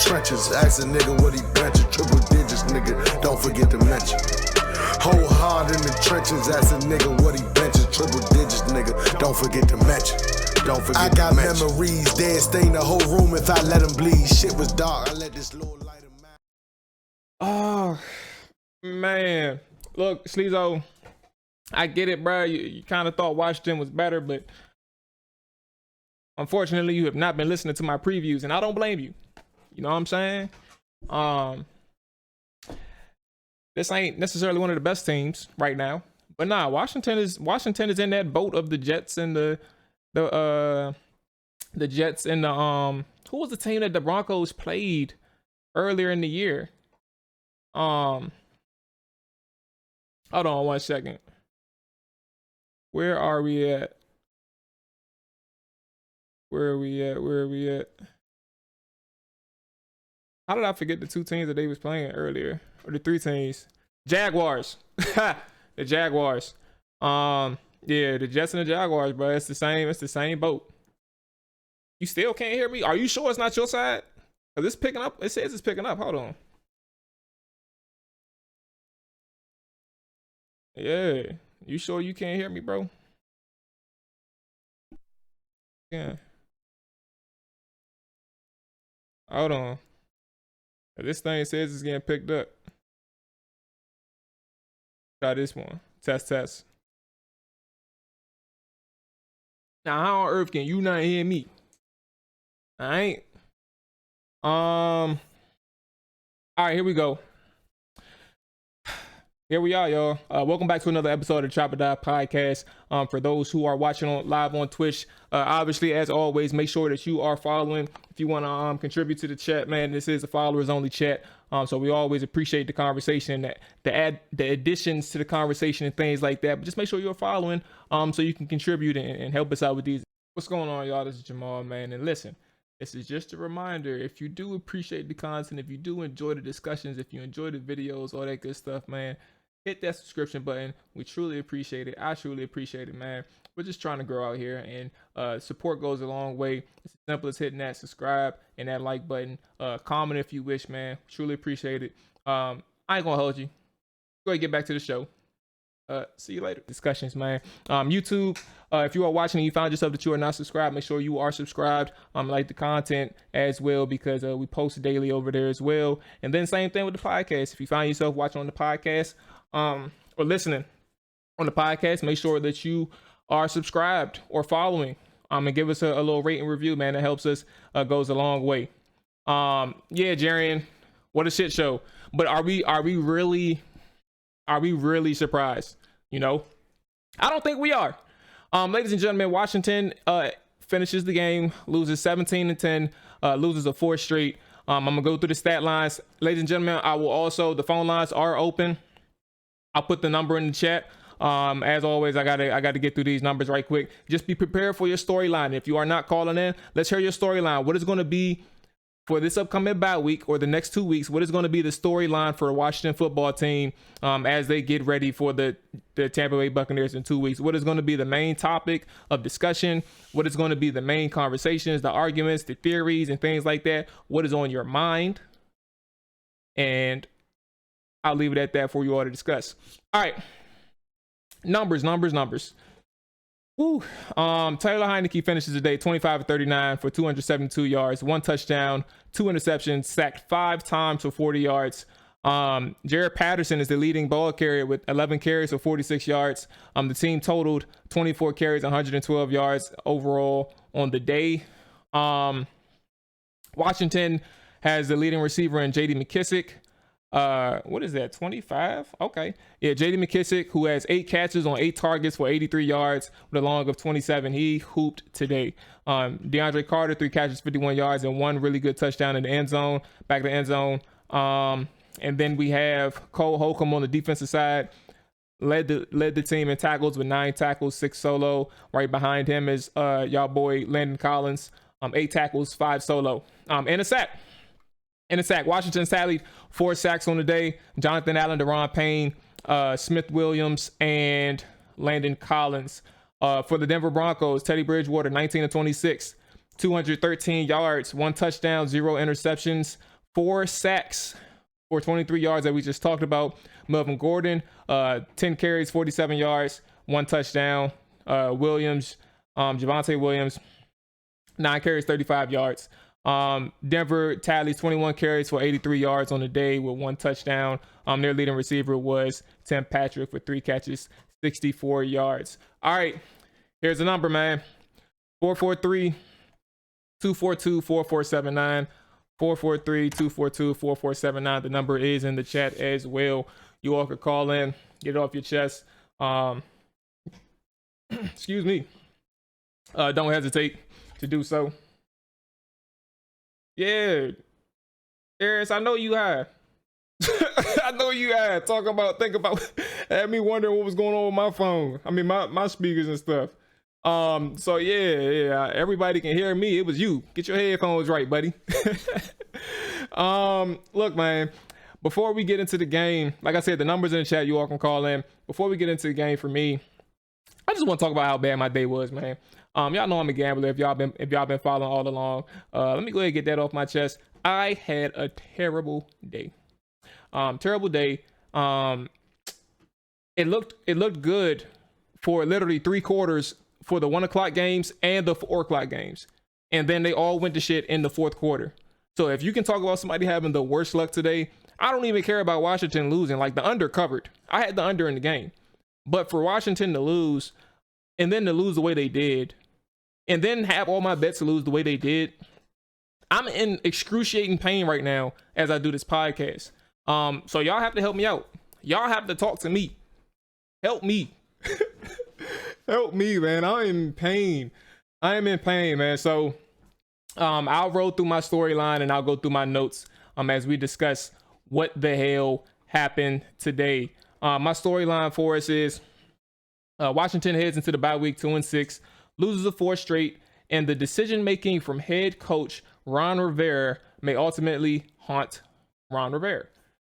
trenches. Ask a nigga what he benching. Triple digits, nigga, don't forget to mention. Whole hard in the trenches. Ask a nigga what he benching. Triple digits, nigga, don't forget to mention. Don't forget I got memories, dead stain the whole room if I let him bleed. Shit was dark, I let this little light of mine. Oh, man. Look, Sleezo, I get it, bro. You kind of thought Washington was better, but unfortunately, you have not been listening to my previews, and I don't blame you. You know what I'm saying? This ain't necessarily one of the best teams right now, but nah, Washington is in that boat of the Jets and the Jets and the who was the team that the Broncos played earlier in the year? Hold on 1 second. Where are we at? Where are we at? How did I forget the two teams that they was playing earlier? Or the three teams? Jaguars. The Jaguars. Yeah, the Jets and the Jaguars, bro. It's the same boat. You still can't hear me? Are you sure it's not your side? Is this picking up? It says it's picking up. Hold on. Yeah. You sure you can't hear me, bro? Yeah. Hold on. This thing says it's getting picked up. Try this one. Test. Now, how on earth can you not hear me? I ain't. All right, here we go. Here we are, y'all. Welcome back to another episode of Chop or Die Podcast. For those who are watching live on Twitch, obviously, as always, make sure that you are following. If you want to contribute to the chat, man, this is a followers-only chat. So we always appreciate the conversation, the additions to the conversation and things like that. But just make sure you're following, so you can contribute and help us out with these. What's going on, y'all? This is Jamal, man. And listen, this is just a reminder. If you do appreciate the content, if you do enjoy the discussions, if you enjoy the videos, all that good stuff, man, hit that subscription button. We truly appreciate it. I truly appreciate it, man. We're just trying to grow out here, and support goes a long way. It's as simple as hitting that subscribe and that like button. Comment if you wish, man. Truly appreciate it. I ain't gonna hold you. Go ahead and get back to the show. See you later. Discussions, man. YouTube, if you are watching and you found yourself that you are not subscribed, make sure you are subscribed. Like the content as well, because we post daily over there as well. And then same thing with the podcast. If you find yourself watching on the podcast, or listening on the podcast, make sure that you are subscribed or following, and give us a little rating review, man. That helps us, goes a long way. Yeah, Jarian, what a shit show. But are we really surprised? You know, I don't think we are. Ladies and gentlemen, Washington finishes the game, loses 17-10, loses a fourth straight. I'm gonna go through the stat lines, ladies and gentlemen. I will also, the phone lines are open. I'll put the number in the chat. As always, I gotta get through these numbers right quick. Just be prepared for your storyline. If you are not calling in, let's hear your storyline. What is going to be for this upcoming bye week or the next 2 weeks? What is going to be the storyline for the Washington football team as they get ready for the Tampa Bay Buccaneers in 2 weeks? What is going to be the main topic of discussion? What is going to be the main conversations, the arguments, the theories, and things like that? What is on your mind? And I'll leave it at that for you all to discuss. All right. Numbers. Woo. Taylor Heineke finishes the day 25-39 for 272 yards, 1 touchdown, 2 interceptions, sacked 5 times for 40 yards. Jared Patterson is the leading ball carrier with 11 carries for 46 yards. The team totaled 24 carries, 112 yards overall on the day. Washington has the leading receiver in J.D. McKissick. What is that, 25? Okay. Yeah, J.D. McKissick, who has 8 catches on 8 targets for 83 yards with a long of 27. He hooped today. DeAndre Carter, 3 catches, 51 yards, and 1 really good touchdown in the end zone, back to the end zone. And then we have Cole Holcomb on the defensive side, led the team in tackles with 9 tackles, 6 solo. Right behind him is y'all boy Landon Collins, 8 tackles, 5 solo, and a sack. Washington tallied 4 sacks on the day. Jonathan Allen, Deron Payne, Smith Williams, and Landon Collins. For the Denver Broncos, Teddy Bridgewater, 19-26, 213 yards, 1 touchdown, 0 interceptions 4 sacks for 23 yards that we just talked about. Melvin Gordon, 10 carries, 47 yards, 1 touchdown. Williams, Javonte Williams, 9 carries, 35 yards. Denver tallies 21 carries for 83 yards on the day with 1 touchdown. Their leading receiver was Tim Patrick for 3 catches, 64 yards. All right, here's the number, man. 443-242-4479. 443-242-4479. The number is in the chat as well. You all could call in, get it off your chest. Excuse me. Don't hesitate to do so. Yeah, Eris, I know you high. I know you high. Think about, had me wondering what was going on with my phone. I mean, my speakers and stuff. So yeah, everybody can hear me. It was you. Get your headphones right, buddy. Look, man, before we get into the game, like I said, the numbers in the chat, you all can call in. Before we get into the game, for me, I just want to talk about how bad my day was, man. Y'all know I'm a gambler if y'all been following all along. Let me go ahead and get that off my chest. I had a terrible day. Terrible day. It looked good for literally 3 quarters for the 1 o'clock games and the 4 o'clock games. And then they all went to shit in the 4th quarter. So if you can talk about somebody having the worst luck today, I don't even care about Washington losing. Like, the under covered. I had the under in the game. But for Washington to lose, and then to lose the way they did, and then have all my bets to lose the way they did, I'm in excruciating pain right now as I do this podcast. So y'all have to help me out. Y'all have to talk to me. Help me. Help me, man. I'm in pain. I am in pain, man. So I'll roll through my storyline and I'll go through my notes as we discuss what the hell happened today. My storyline for us is Washington heads into the bye week 2-6, loses a 4 straight, and the decision making from head coach Ron Rivera may ultimately haunt Ron Rivera.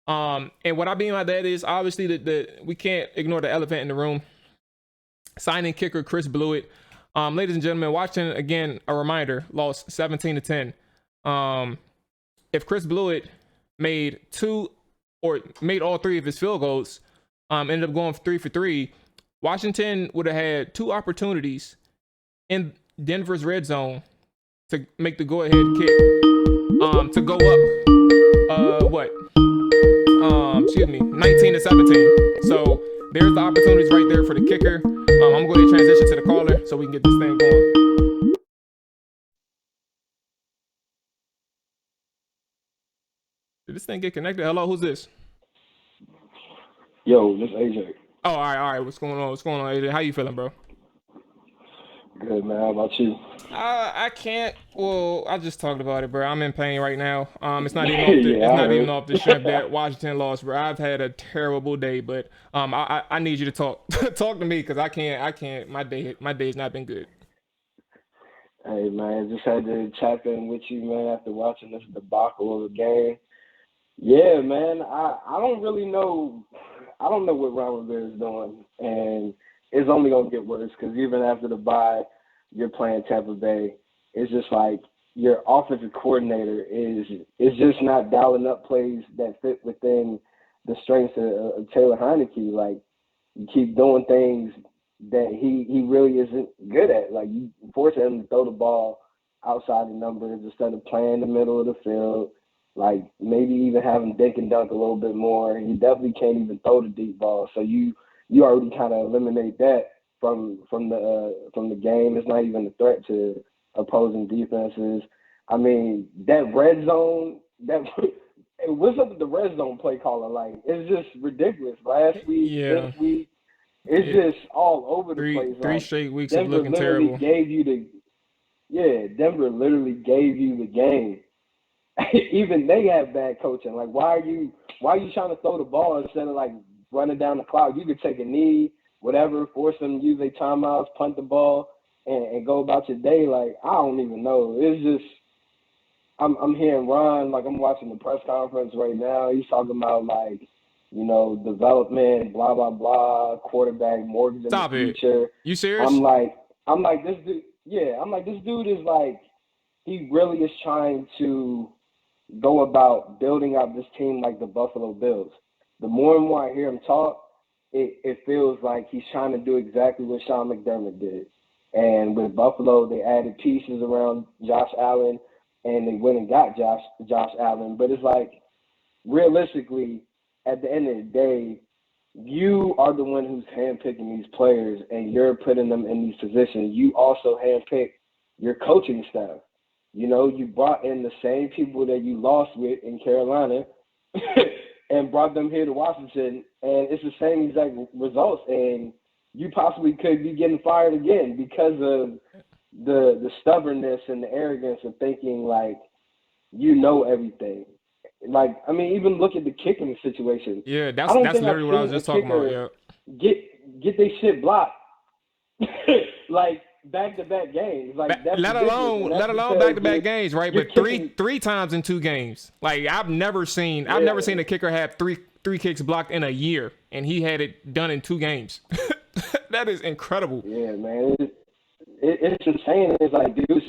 And what I mean by that is obviously that we can't ignore the elephant in the room. Signing kicker Chris Blewitt. Ladies and gentlemen, Washington, again, a reminder, lost 17-10. If Chris Blewitt made all 3 of his field goals, ended up going 3 for 3, Washington would have had 2 opportunities in Denver's red zone to make the go-ahead kick, to go up, 19-17. So there's the opportunities right there for the kicker. I'm going to transition to the caller so we can get this thing going. Did this thing get connected? Hello, who's this? Yo, this AJ. Oh, all right. What's going on, AJ? How you feeling, bro? Good, man. How about you? I can't. Well, I just talked about it, bro. I'm in pain right now. It's not even off the strength that Washington lost, bro. I've had a terrible day, but I need you to talk talk to me because I can't. My day's not been good. Hey, man, just had to tap in with you, man, after watching this debacle of the game. Yeah, man, I don't really know. I don't know what Ron Rivera is doing, and it's only gonna get worse because even after the bye, you're playing Tampa Bay. It's just like your offensive coordinator is just not dialing up plays that fit within the strengths of Taylor Heineke. Like, you keep doing things that he really isn't good at. Like, you force him to throw the ball outside the numbers instead of playing the middle of the field. Like, maybe even have him dink and dunk a little bit more. He definitely can't even throw the deep ball. So you already kind of eliminate that from the game. It's not even a threat to opposing defenses. I mean, that red zone, what's up with the red zone play caller? Like, it's just ridiculous. Last week, this week, it's just all over the place. 3 straight weeks of looking terrible. Denver literally gave you the game. Even they have bad coaching. Like, why are you trying to throw the ball instead of like running down the clock? You could take a knee, whatever, force them to use their timeouts, punt the ball, and go about your day. Like, I don't even know. It's just I'm hearing Ron, like, I'm watching the press conference right now. He's talking about, like, you know, development, blah blah blah, quarterback, mortgage in the future. You serious? I'm like this dude. Yeah, I'm like, this dude is like, he really is trying to go about building out this team like the Buffalo Bills. The more and more I hear him talk, it feels like he's trying to do exactly what Sean McDermott did. And with Buffalo, they added pieces around Josh Allen, and they went and got Josh Allen. But it's like, realistically, at the end of the day, you are the one who's handpicking these players, and you're putting them in these positions. You also handpick your coaching staff. You know, you brought in the same people that you lost with in Carolina and brought them here to Washington, and it's the same exact results. And you possibly could be getting fired again because of the stubbornness and the arrogance of thinking like you know everything. Like, I mean, even look at the kicking situation. Yeah, that's literally what I was just talking about. Yeah. Get their shit blocked. Like back-to-back games. Like that's let alone back-to-back games, right? But three times in 2 games. Like I've never seen a kicker have three kicks blocked in a year, and he had it done in 2 games. That is incredible. Yeah, man. It's insane. It's like dude's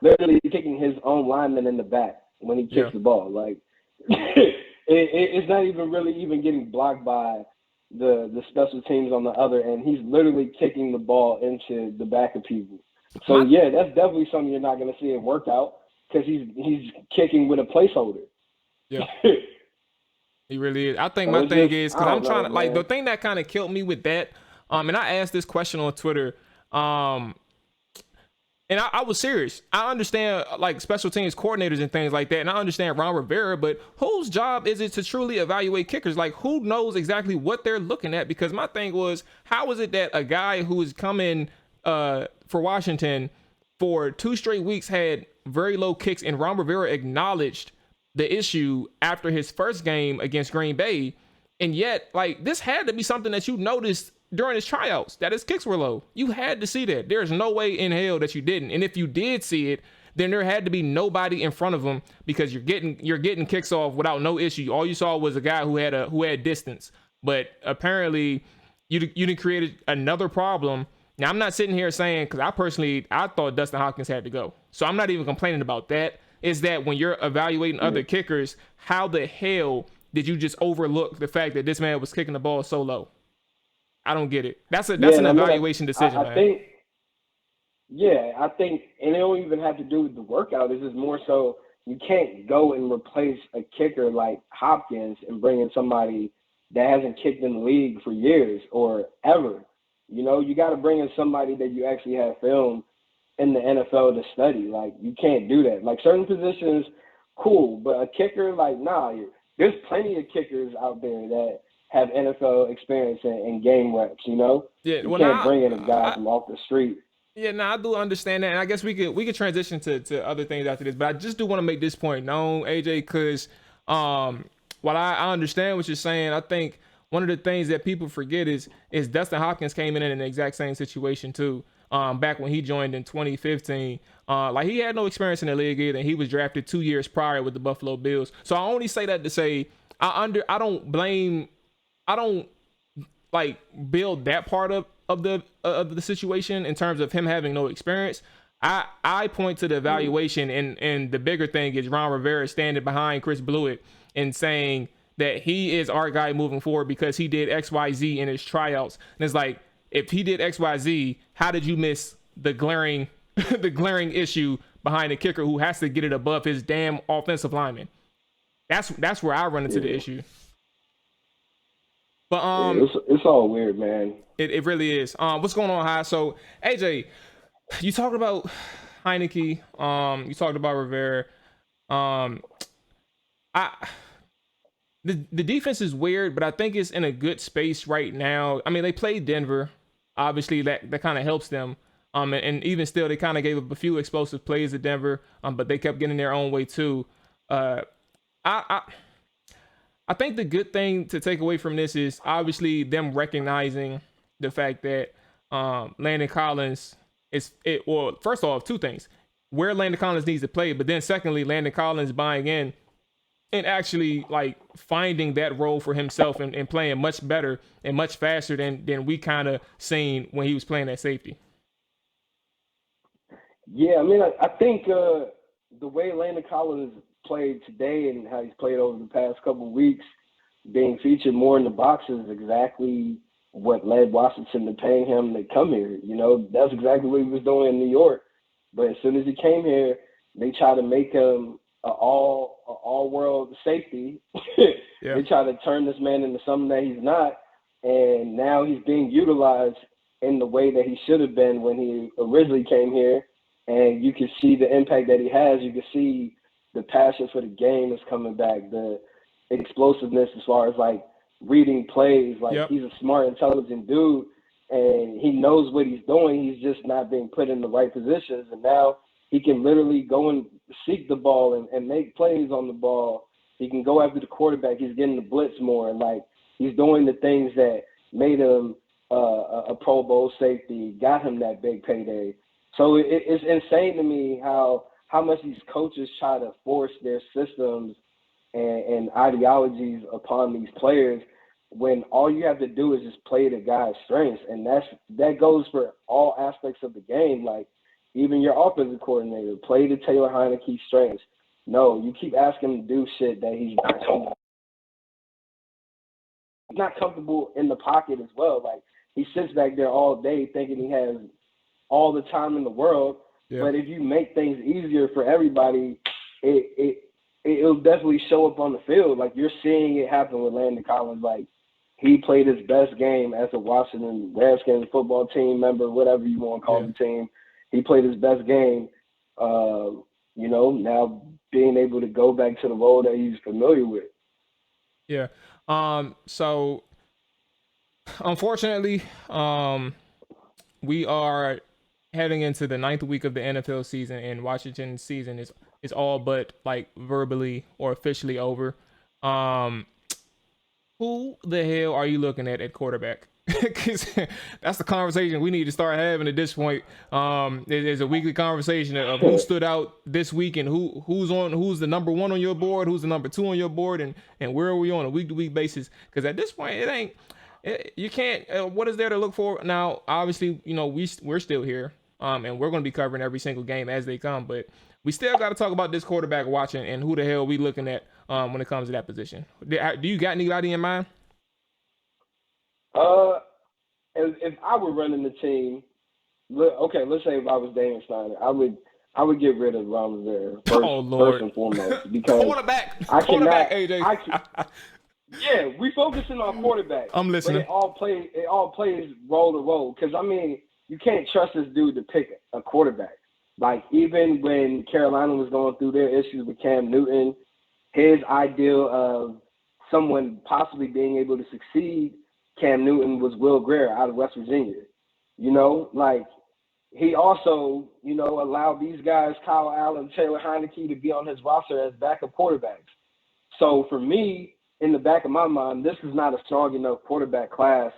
literally kicking his own lineman in the back when he kicks the ball. Like it's not even really even getting blocked by the special teams on the other end. He's literally kicking the ball into the back of people. So yeah, that's definitely something you're not going to see in workout because he's kicking with a placeholder. Yeah. He really is. I think my thing is because I'm trying to like the thing that kind of killed me with that. And I asked this question on Twitter. And I was serious. I understand like special teams coordinators and things like that. And I understand Ron Rivera, but whose job is it to truly evaluate kickers? Like who knows exactly what they're looking at? Because my thing was, how is it that a guy who is coming for Washington for 2 straight weeks had very low kicks, and Ron Rivera acknowledged the issue after his first game against Green Bay. And yet like this had to be something that you noticed during his tryouts, that his kicks were low. You had to see that. There's no way in hell that you didn't. And if you did see it, then there had to be nobody in front of him because you're getting kicks off without no issue. All you saw was a guy who had distance. But apparently you done created another problem. Now I'm not sitting here saying, because I thought Dustin Hopkins had to go. So I'm not even complaining about that. Is that when you're evaluating other kickers, how the hell did you just overlook the fact that this man was kicking the ball so low? I don't get it. That's an evaluation decision, man. I think, and it don't even have to do with the workout. It's just more so you can't go and replace a kicker like Hopkins and bring in somebody that hasn't kicked in the league for years or ever. You know, you got to bring in somebody that you actually have film in the NFL to study. Like, you can't do that. Like, certain positions, cool, but a kicker, like, nah, there's plenty of kickers out there that have NFL experience and game reps, you know? Yeah, you can't bring in a guy from off the street. Yeah, no, I do understand that, and I guess we could transition to other things after this, but I just do want to make this point known, AJ, because while I understand what you're saying, I think one of the things that people forget is Dustin Hopkins came in the exact same situation too. Back when he joined in 2015, like he had no experience in the league either, and he was drafted 2 years prior with the Buffalo Bills. So I only say that to say I don't like build that part of the situation in terms of him having no experience. I point to the evaluation, and the bigger thing is Ron Rivera standing behind Chris Blewitt and saying that he is our guy moving forward because he did XYZ in his tryouts. And it's like, if he did XYZ, how did you miss the glaring issue behind the kicker who has to get it above his damn offensive lineman? That's where I run into the issue. But it's all weird, man. It really is. What's going on, High? So AJ, you talked about Heineke. You talked about Rivera. The defense is weird, but I think it's in a good space right now. I mean, they played Denver. Obviously, that kind of helps them. And even still, they kind of gave up a few explosive plays at Denver. But they kept getting their own way too. I think the good thing to take away from this is obviously them recognizing the fact that Landon Collins well, first off, 2 things: where Landon Collins needs to play, but then secondly, Landon Collins buying in and actually like finding that role for himself and playing much better and much faster than we kind of seen when he was playing at safety. Yeah, I mean, I think the way Landon Collins played today and how he's played over the past couple of weeks, being featured more in the box is exactly what led Washington to paying him to come here. You know, that's exactly what he was doing in New York. But as soon as he came here, they tried to make him an all-world safety. Yeah. They tried to turn this man into something that he's not, and now he's being utilized in the way that he should have been when he originally came here. And you can see the impact that he has. You can see the passion for the game is coming back, the explosiveness as far as, like, reading plays. Like, Yep. he's a smart, intelligent dude, and he knows what he's doing. He's just not being put in the right positions. And now he can literally go and seek the ball and make plays on the ball. He can go after the quarterback. He's getting the blitz more. Like, he's doing the things that made him a Pro Bowl safety, got him that big payday. So it's insane to me how much these coaches try to force their systems and ideologies upon these players when all you have to do is just play the guy's strengths. And that goes for all aspects of the game. Like, even your offensive coordinator, play to Taylor Heineke's strengths. No, you keep asking him to do shit that he's not comfortable in the pocket as well. Like, he sits back there all day thinking he has all the time in the world. Yeah. But if you make things easier for everybody, it'll definitely show up on the field. Like, you're seeing it happen with Landon Collins. Like, he played his best game as a Washington Redskins football team member, whatever you want to call the team. He played his best game. You know, now being able to go back to the role that he's familiar with. Yeah. So unfortunately, we are heading into the 9th week of the NFL season, and Washington's season is all but, like, verbally or officially over. Who the hell are you looking at quarterback? Because that's the conversation we need to start having at this point. There's a weekly conversation of who stood out this week and who's the number one on your board, who's the number two on your board, and where are we on a week-to-week basis? Because at this point, you can't. What is there to look for? Now, obviously, you know, we're still here, and we're going to be covering every single game as they come, but we still got to talk about this quarterback watching and who the hell we looking at when it comes to that position. Do you got anybody in mind? If I were running the team, okay, let's say if I was Daniel Snyder, I would get rid of Ron Rivera first and foremost, because quarterback, AJ. Yeah, we focusing on quarterback. I'm listening. But it all plays role to role. Because, I mean, you can't trust this dude to pick a quarterback. Like, even when Carolina was going through their issues with Cam Newton, his ideal of someone possibly being able to succeed Cam Newton was Will Grier out of West Virginia. You know, like, he also, you know, allowed these guys, Kyle Allen, Taylor Heineke, to be on his roster as backup quarterbacks. So for me, in the back of my mind, this is not a strong enough quarterback class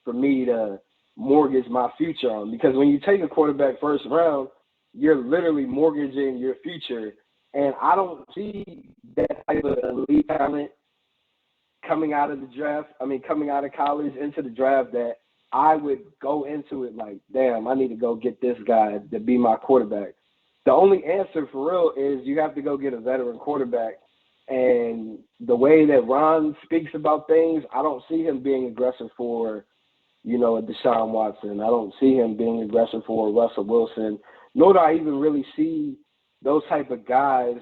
for me to mortgage my future on. Because when you take a quarterback first round, you're literally mortgaging your future. And I don't see that type of elite talent coming out of college into the draft that I would go into it like, damn, I need to go get this guy to be my quarterback. The only answer for real is you have to go get a veteran quarterback. And the way that Ron speaks about things, I don't see him being aggressive for, you know, a Deshaun Watson. I don't see him being aggressive for Russell Wilson, nor do I even really see those type of guys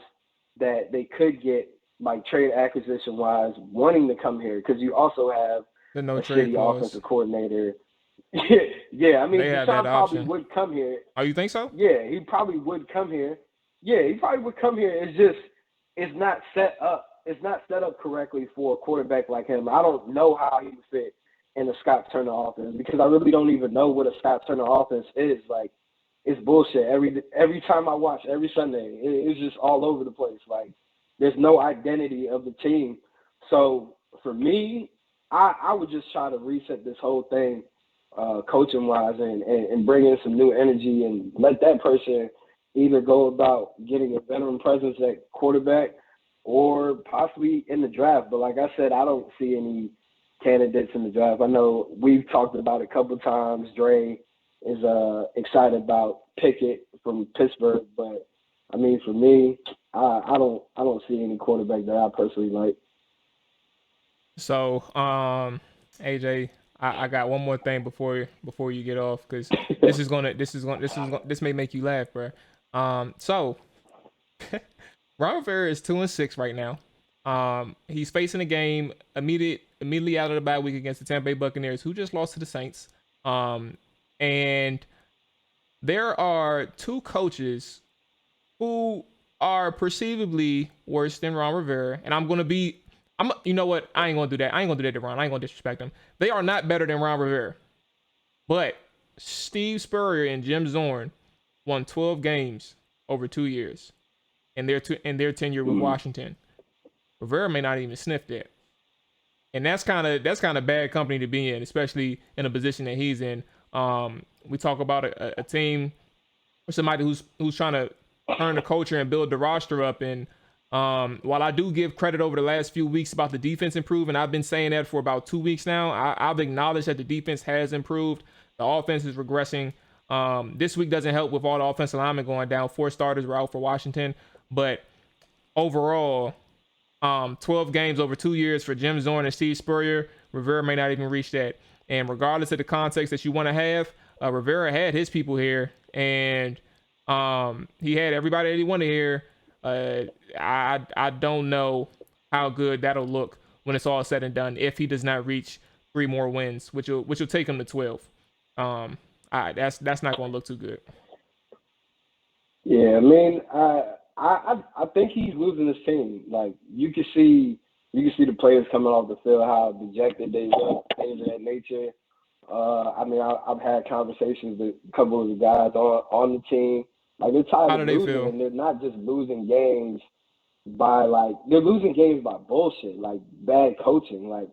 that they could get, like, trade acquisition-wise, wanting to come here, because you also have a shitty offensive coordinator. Yeah, I mean, Deshaun probably would come here. Oh, you think so? Yeah, he probably would come here. Yeah, he probably would come here. It's just, it's not set up. It's not set up correctly for a quarterback like him. I don't know how he would fit in a Scott Turner offense, because I really don't even know what a Scott Turner offense is. Like, it's bullshit. Every time I watch, every Sunday, it's just all over the place. Like, there's no identity of the team. So for me, I would just try to reset this whole thing, coaching-wise, and bring in some new energy and let that person either go about getting a veteran presence at quarterback or possibly in the draft. But like I said, I don't see any candidates in the draft. I know we've talked about it a couple of times. Dre is excited about Pickett from Pittsburgh. But, I mean, for me, I don't see any quarterback that I personally like. So, AJ, I got one more thing before you get off, because this may make you laugh, bro. So Ron Rivera is 2-6 right now. He's facing a game immediately out of the bye week against the Tampa Bay Buccaneers, who just lost to the Saints. And there are two coaches who are perceivably worse than Ron Rivera, and you know what? I ain't gonna do that. I ain't gonna do that to Ron. I ain't gonna disrespect him. They are not better than Ron Rivera, but Steve Spurrier and Jim Zorn won 12 games over 2 years in their tenure with Washington. Rivera may not even sniff that, and that's kind of bad company to be in, especially in a position that he's in. We talk about a team or somebody who's trying to turn the culture and build the roster up. And while I do give credit over the last few weeks about the defense improving, I've been saying that for about 2 weeks now. I've acknowledged that the defense has improved. The offense is regressing. This week doesn't help with all the offensive linemen going down. 4 starters were out for Washington. But overall, 12 games over 2 years for Jim Zorn and Steve Spurrier. Rivera may not even reach that. And regardless of the context that you want to have, Rivera had his people here, and he had everybody that he wanted here. I don't know how good that'll look when it's all said and done if he does not reach 3 more wins, which will take him to 12. That's not going to look too good. Yeah, I mean, I think he's losing his team. Like you can see the players coming off the field how dejected they look, things of that nature. I mean, I've had conversations with a couple of the guys on the team. Like they're tired of losing, and they're not just losing games they're losing games by bullshit, like bad coaching. Like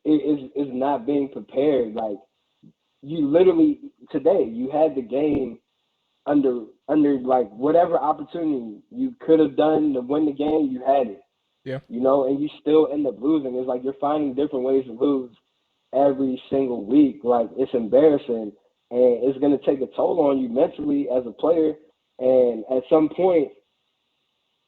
it's not being prepared. Like you literally today you had the game under like whatever opportunity you could have done to win the game, you had it. Yeah. You know, and you still end up losing. It's like you're finding different ways to lose every single week. Like it's embarrassing, and it's going to take a toll on you mentally as a player. And at some point,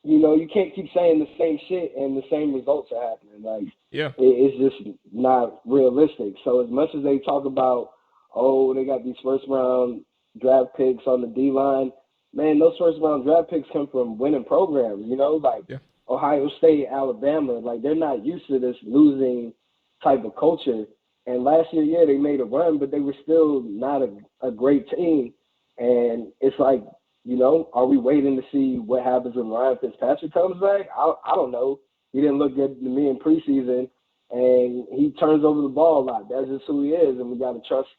you know, you can't keep saying the same shit and the same results are happening. Like, yeah, it's just not realistic. So as much as they talk about, oh, they got these first round draft picks on the D line, man, those first round draft picks come from winning programs. You know, like Ohio State, Alabama, like they're not used to this losing type of culture. And last year, yeah, they made a run, but they were still not a great team. And it's like, you know, are we waiting to see what happens when Ryan Fitzpatrick comes back? I don't know. He didn't look good to me in preseason, and he turns over the ball a lot. That's just who he is, and we got to trust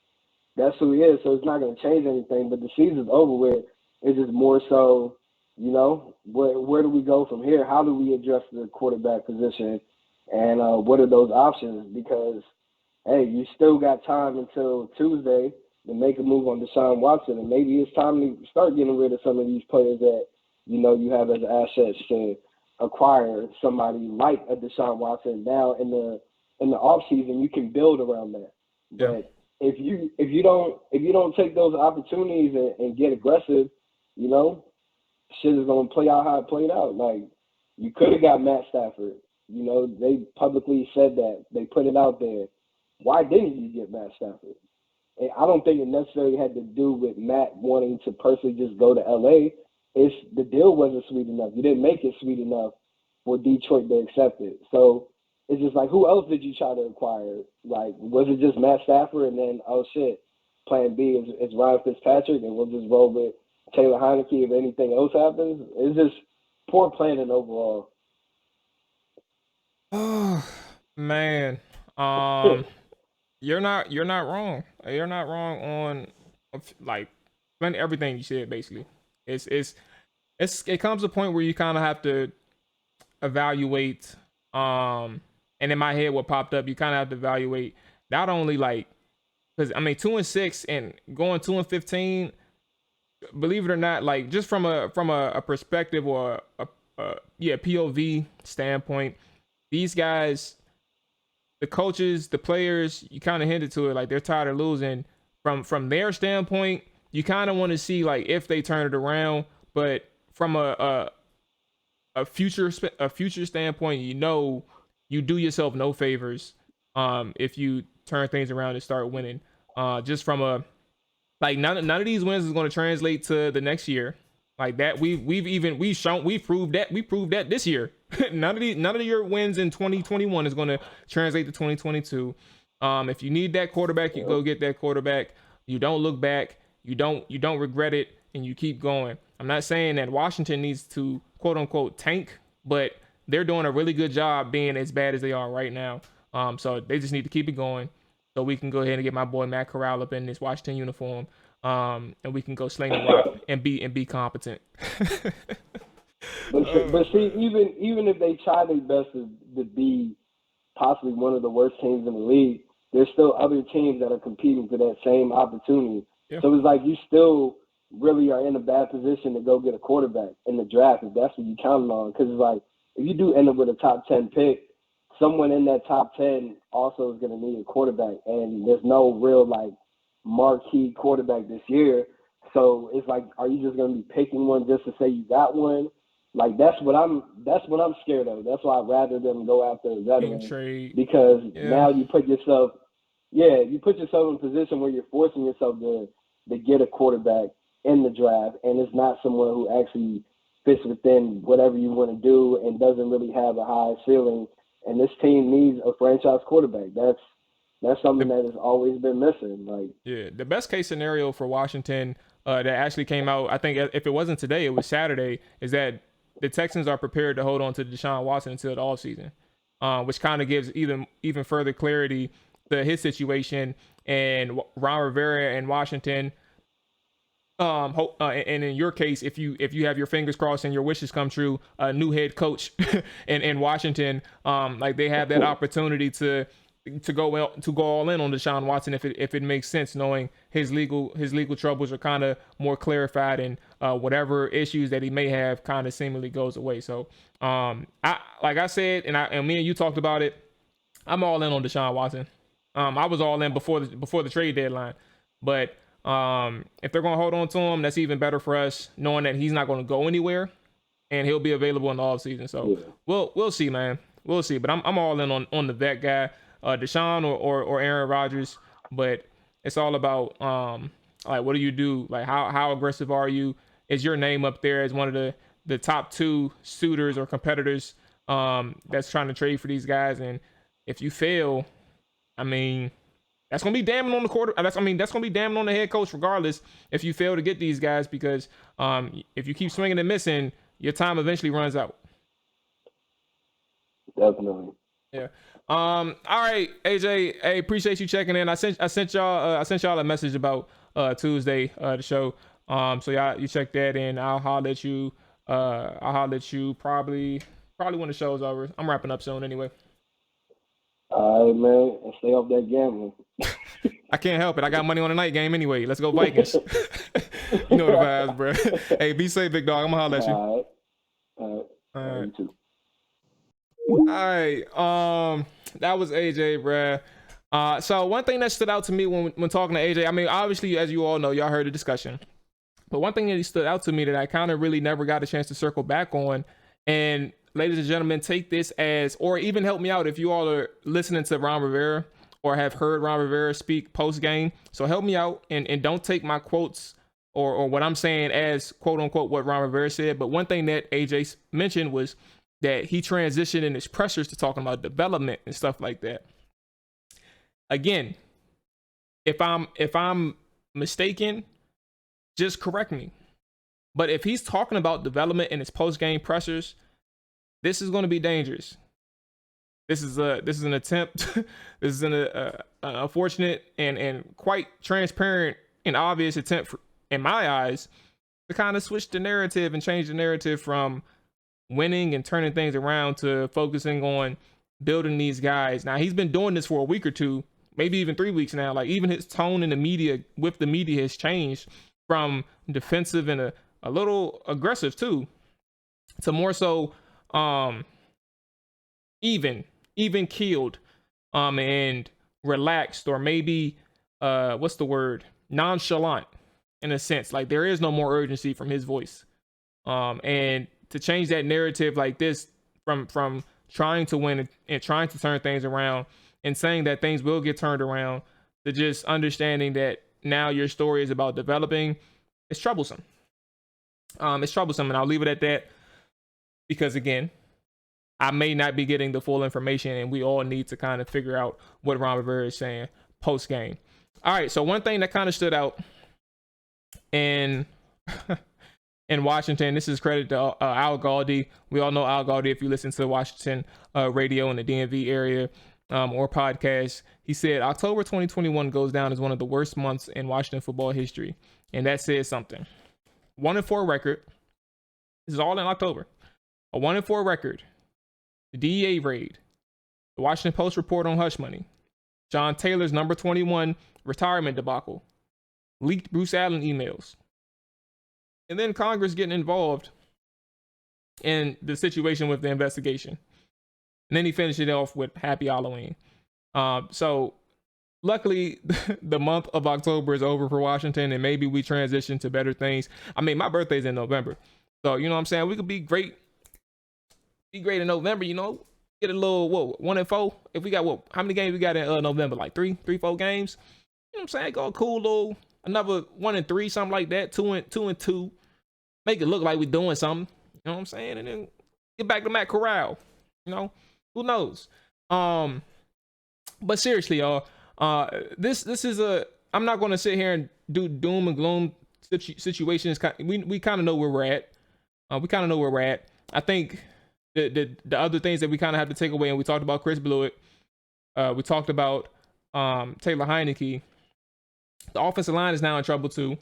that's who he is. So it's not going to change anything. But the season's over with. It's just more so, you know, where do we go from here? How do we address the quarterback position? And what are those options? Because, hey, you still got time until Tuesday to make a move on Deshaun Watson, and maybe it's time to start getting rid of some of these players that, you know, you have as assets to acquire somebody like a Deshaun Watson. Now in the offseason, you can build around that. Yeah. But if you don't take those opportunities and get aggressive, you know, shit is gonna play out how it played out. Like you could have got Matt Stafford. You know, they publicly said that. They put it out there. Why didn't you get Matt Stafford? And I don't think it necessarily had to do with Matt wanting to personally just go to LA. It's the deal wasn't sweet enough. You didn't make it sweet enough for Detroit to accept it. So it's just like, who else did you try to acquire? Like, was it just Matt Stafford and then, oh shit, plan B is Ryan Fitzpatrick and we'll just roll with Taylor Heineke if anything else happens? It's just poor planning overall. Oh man. You're not wrong. You're not wrong on like everything you said. Basically, it comes to a point where you kind of have to evaluate. And in my head, what popped up, you kind of have to evaluate not only like because I mean 2-6 and going 2-15. Believe it or not, like just from a perspective or a POV standpoint, these guys. The coaches, the players, you kind of hinted to it, like they're tired of losing. From their standpoint, you kind of want to see like if they turn it around. But from a a future standpoint, you know, you do yourself no favors if you turn things around and start winning. Just from a like none of these wins is going to translate to the next year. Like that, we proved that this year. none of your wins in 2021 is going to translate to 2022. If you need that quarterback, you go get that quarterback. You don't look back. You don't regret it, and you keep going. I'm not saying that Washington needs to quote unquote tank, but they're doing a really good job being as bad as they are right now. So they just need to keep it going, so we can go ahead and get my boy Matt Corral up in this Washington uniform, and we can go sling the rock and be competent. But see, even if they try their best to be possibly one of the worst teams in the league, there's still other teams that are competing for that same opportunity. Yeah. So it's like you still really are in a bad position to go get a quarterback in the draft if that's what you're counting on. Because it's like if you do end up with a top 10 pick, someone in that top 10 also is going to need a quarterback, and there's no real like marquee quarterback this year. So it's like, are you just going to be picking one just to say you got one? Like that's what I'm scared of. That's why I'd rather them go after a veteran, because now you put yourself in a position where you're forcing yourself to get a quarterback in the draft, and it's not someone who actually fits within whatever you want to do and doesn't really have a high ceiling. And this team needs a franchise quarterback. That's something that has always been missing. Like, yeah, the best case scenario for Washington that actually came out, I think if it wasn't today, it was Saturday, is that the Texans are prepared to hold on to Deshaun Watson until the offseason, which kind of gives even further clarity to his situation. And Ron Rivera and Washington, and in your case, if you have your fingers crossed and your wishes come true, a new head coach in Washington, like they have that opportunity to go all in on Deshaun Watson if it makes sense, knowing his legal troubles are kind of more clarified, and whatever issues that he may have kind of seemingly goes away. So like I said, and me and you talked about it, I'm all in on Deshaun Watson. I was all in before the trade deadline, but if they're going to hold on to him, that's even better for us, knowing that he's not going to go anywhere and he'll be available in the offseason. So we'll see, man. We'll see. But I'm all in on the vet guy, Deshaun or Aaron Rodgers. But it's all about like, what do you do? Like, how aggressive are you? Is your name up there as one of the top two suitors or competitors that's trying to trade for these guys? And if you fail, I mean, that's gonna be damning on the quarter. That's gonna be damning on the head coach, regardless. If you fail to get these guys, because if you keep swinging and missing, your time eventually runs out. Definitely. Yeah. All right, AJ. Hey, appreciate you checking in. I sent y'all a message about Tuesday, the show. So y'all, you check that in. I'll holler at you. Probably when the show's over. I'm wrapping up soon anyway. All right, man. And stay off that gambling. I can't help it. I got money on the night game anyway. Let's go Vikings. You know the vibes, bro. Hey, be safe, big dog. I'm gonna holler at you. All right. You too. All right. That was AJ, bro. So one thing that stood out to me when talking to AJ, I mean, obviously, as you all know, y'all heard the discussion, but one thing that stood out to me that I kind of really never got a chance to circle back on, and ladies and gentlemen, take this as, or even help me out if you all are listening to Ron Rivera or have heard Ron Rivera speak post game. So help me out and don't take my quotes or what I'm saying as quote unquote what Ron Rivera said. But one thing that AJ mentioned was that he transitioned in his pressers to talking about development and stuff like that. Again, if I'm mistaken, just correct me. But if he's talking about development in his post game pressers, this is going to be dangerous. This is an attempt. This is an unfortunate and quite transparent and obvious attempt, in my eyes, to kind of switch the narrative and change the narrative from winning and turning things around to focusing on building these guys. Now, he's been doing this for a week or two, maybe even 3 weeks now. Like, even his tone in the media with the media has changed from defensive and a little aggressive too, to more so even keeled and relaxed, or maybe what's the word, nonchalant, in a sense. Like, there is no more urgency from his voice, and to change that narrative like this from trying to win and trying to turn things around and saying that things will get turned around to just understanding that now your story is about developing, it's troublesome. It's troublesome, and I'll leave it at that because, again, I may not be getting the full information, and we all need to kind of figure out what Ron Rivera is saying post-game. All right, so one thing that kind of stood out in Washington, this is credit to Al Galdi. We all know Al Galdi if you listen to Washington radio in the DMV area or podcast. He said, October 2021 goes down as one of the worst months in Washington football history, and that says something. 1-4 record. This is all in October. A 1-4 record. The DEA raid. The Washington Post report on hush money. John Taylor's number 21 retirement debacle. Leaked Bruce Allen emails. And then Congress getting involved in the situation with the investigation. And then he finished it off with Happy Halloween. So luckily, the month of October is over for Washington, and maybe we transition to better things. I mean, my birthday's in November. So, you know what I'm saying? We could be great. Be great in November, you know? Get a little, 1-4? If we got, how many games we got in November? Like 4 games? You know what I'm saying? Go a cool little, another 1-3, something like that. 2-2. Make it look like we're doing something. You know what I'm saying? And then get back to Matt Corral. You know? Who knows? But seriously, y'all, this is I'm not going to sit here and do doom and gloom situations. We kind of know where we're at. I think the other things that we kind of have to take away, and we talked about Chris Blewitt. We talked about Taylor Heineke. The offensive line is now in trouble too.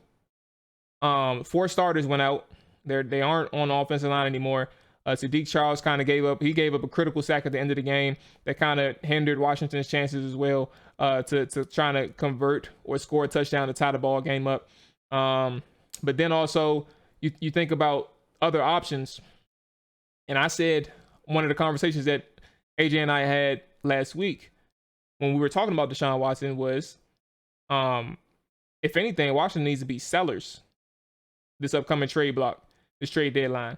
4 starters went out. They aren't on the offensive line anymore. Sadiq Charles kind of gave up a critical sack at the end of the game that kind of hindered Washington's chances as well to trying to convert or score a touchdown to tie the ball game up. But then also you think about other options. And I said one of the conversations that AJ and I had last week when we were talking about Deshaun Watson was, if anything, Washington needs to be sellers this upcoming trade deadline.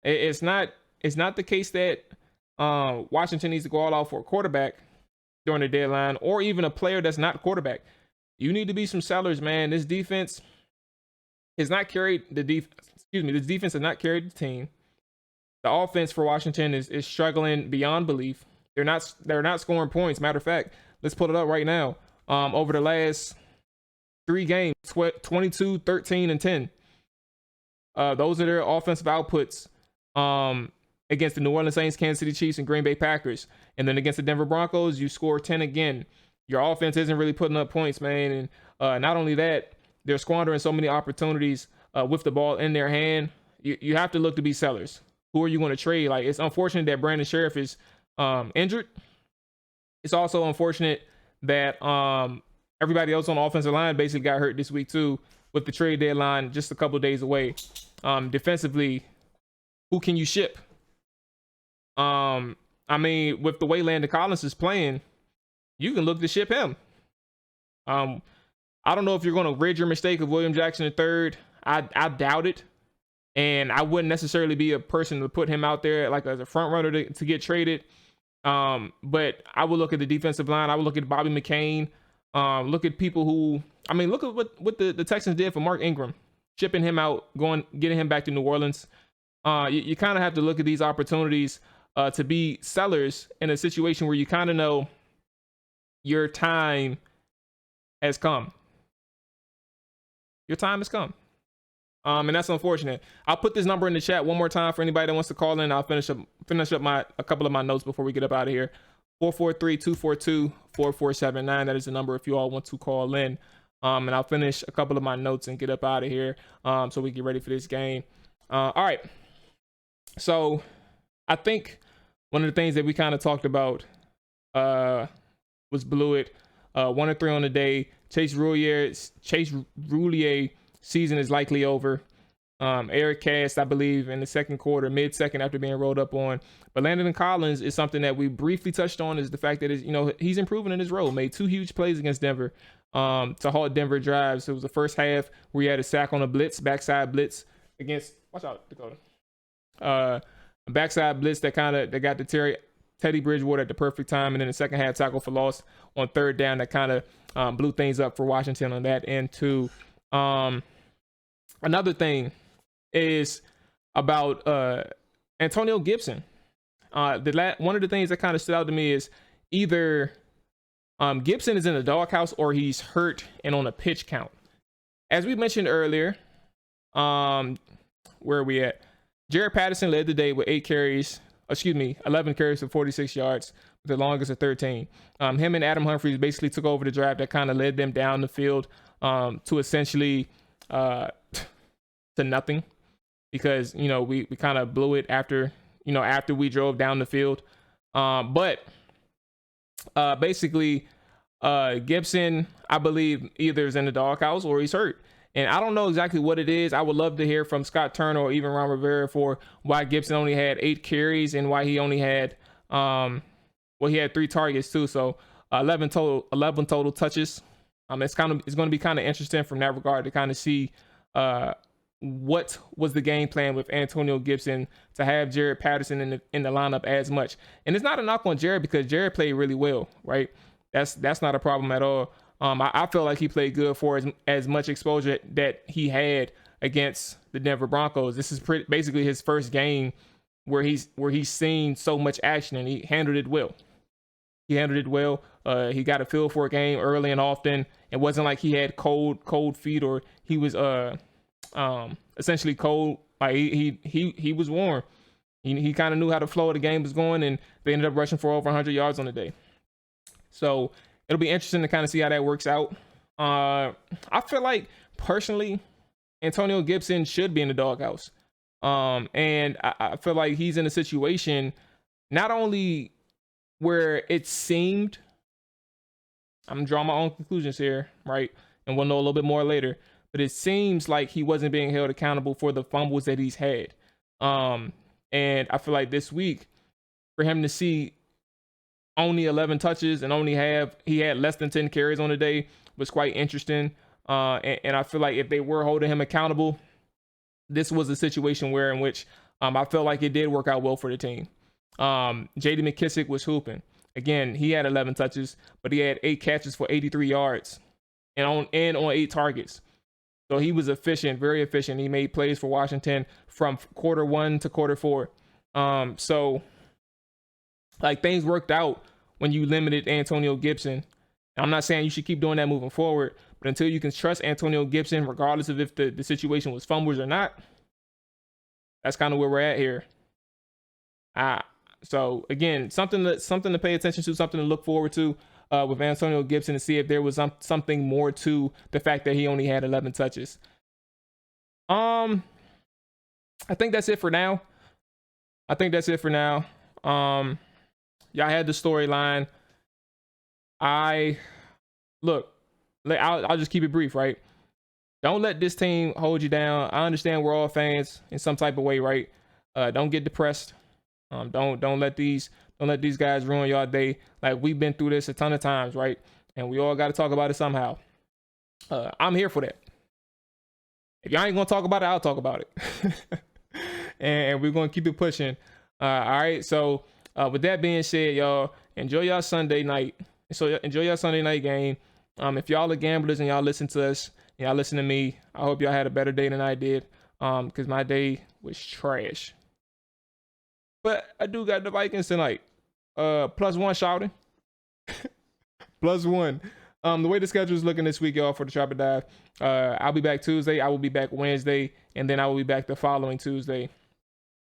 It's not the case that Washington needs to go all out for a quarterback during the deadline, or even a player that's not a quarterback. You need to be some sellers, man. This defense has not carried the This defense has not carried the team. The offense for Washington is struggling beyond belief. They're not scoring points. Matter of fact, let's pull it up right now. Over the last 3 games, 22, 13, and 10. Those are their offensive outputs against the New Orleans Saints, Kansas City Chiefs, and Green Bay Packers. And then against the Denver Broncos, you score 10 again. Your offense isn't really putting up points, man. And not only that, they're squandering so many opportunities with the ball in their hand. You have to look to be sellers. Who are you going to trade? Like, it's unfortunate that Brandon Sheriff is injured. It's also unfortunate that everybody else on the offensive line basically got hurt this week too, with the trade deadline just a couple days away. Defensively, who can you ship? I mean, with the way Landon Collins is playing, you can look to ship him. I don't know if you're going to rid your mistake of William Jackson III. I doubt it. And I wouldn't necessarily be a person to put him out there like as a front runner to get traded. But I would look at the defensive line. I would look at Bobby McCain. Look at people who, I mean, look at what the Texans did for Mark Ingram, shipping him out, getting him back to New Orleans. You kind of have to look at these opportunities to be sellers in a situation where you kind of know your time has come. Your time has come. And that's unfortunate. I'll put this number in the chat one more time for anybody that wants to call in. I'll finish up a couple of my notes before we get up out of here. 443-242-4479. That is the number if you all want to call in. And I'll finish a couple of my notes and get up out of here so we get ready for this game. All right. So I think one of the things that we kind of talked about was Blewitt. 1-3 on the day. Chase Roulier season is likely over. Eric cast, I believe, in the second quarter, mid-second after being rolled up on. But Landon Collins is something that we briefly touched on, is the fact that he's improving in his role. Made 2 huge plays against Denver to halt Denver drives. It was the first half where he had a sack on a blitz, backside blitz against, watch out, Dakota. Backside blitz that got the Teddy Bridgewater at the perfect time, and then the second half tackle for loss on third down that kind of blew things up for Washington on that end too. Another thing is about Antonio Gibson. One of the things that kind of stood out to me is either Gibson is in the doghouse or he's hurt and on a pitch count. As we mentioned earlier, where are we at? Jared Patterson led the day with 11 carries for 46 yards, with the longest of 13. Him and Adam Humphries basically took over the drive that kind of led them down the field to essentially to nothing, because we kind of blew it after we drove down the field. But basically Gibson, I believe, either is in the doghouse or he's hurt. And I don't know exactly what it is. I would love to hear from Scott Turner or even Ron Rivera for why Gibson only had 8 carries and why he only had he had 3 targets too. So 11 total touches. It's going to be kind of interesting from that regard to kind of see what was the game plan with Antonio Gibson to have Jared Patterson in the lineup as much. And it's not a knock on Jared, because Jared played really well, right? That's not a problem at all. I feel like he played good for as much exposure that he had against the Denver Broncos. This is basically his first game where he's seen so much action, and he handled it well. He got a feel for a game early and often. It wasn't like he had cold feet, or he was essentially cold. Like he was warm. He kind of knew how the flow of the game was going, and they ended up rushing for over 100 yards on the day. So it'll be interesting to kind of see how that works out. I feel like personally, Antonio Gibson should be in the doghouse. And I feel like he's in a situation not only where it seemed, I'm drawing my own conclusions here, right? And we'll know a little bit more later, but it seems like he wasn't being held accountable for the fumbles that he's had. And I feel like this week, for him to see only 11 touches and he had less than 10 carries on the day was quite interesting. And I feel like if they were holding him accountable, this was a situation in which I felt like it did work out well for the team. J.D. McKissick was hooping. Again, he had 11 touches, but he had 8 catches for 83 yards and on 8 targets. So he was efficient, very efficient. He made plays for Washington from quarter 1 to quarter 4. So like, things worked out when you limited Antonio Gibson. I'm not saying you should keep doing that moving forward, but until you can trust Antonio Gibson, regardless of if the situation was fumbles or not, that's kind of where we're at here. So again, something to pay attention to, something to look forward to with Antonio Gibson, to see if there was something more to the fact that he only had 11 touches. I think that's it for now. Y'all had the storyline. I'll just keep it brief, right? Don't let this team hold you down. I understand we're all fans in some type of way, right? Don't get depressed. Don't let these guys ruin y'all day. Like, we've been through this a ton of times, right? And we all got to talk about it somehow. I'm here for that. If y'all ain't gonna talk about it, I'll talk about it. and we're gonna keep it pushing. All right. So with that being said, y'all, enjoy y'all Sunday night. So enjoy your Sunday night game. If y'all are gamblers and y'all listen to us, and y'all listen to me, I hope y'all had a better day than I did. Because my day was trash. But I do got the Vikings tonight. +1 shouting. +1. The way the schedule is looking this week, y'all, for the Trap or Dive, I'll be back Tuesday. I will be back Wednesday, and then I will be back the following Tuesday.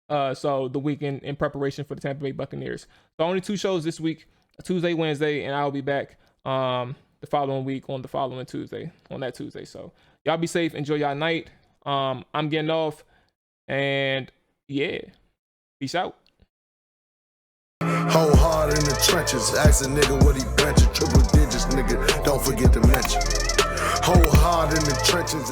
So the weekend in preparation for the Tampa Bay Buccaneers. So only 2 shows this week, Tuesday, Wednesday, and I'll be back the following week on the following Tuesday, on that Tuesday. So y'all be safe. Enjoy y'all night. I'm getting off, and yeah, peace out. Whole hard in the trenches, ask a nigga what he benching, triple digits, nigga, don't forget to mention. Whole hard in the trenches.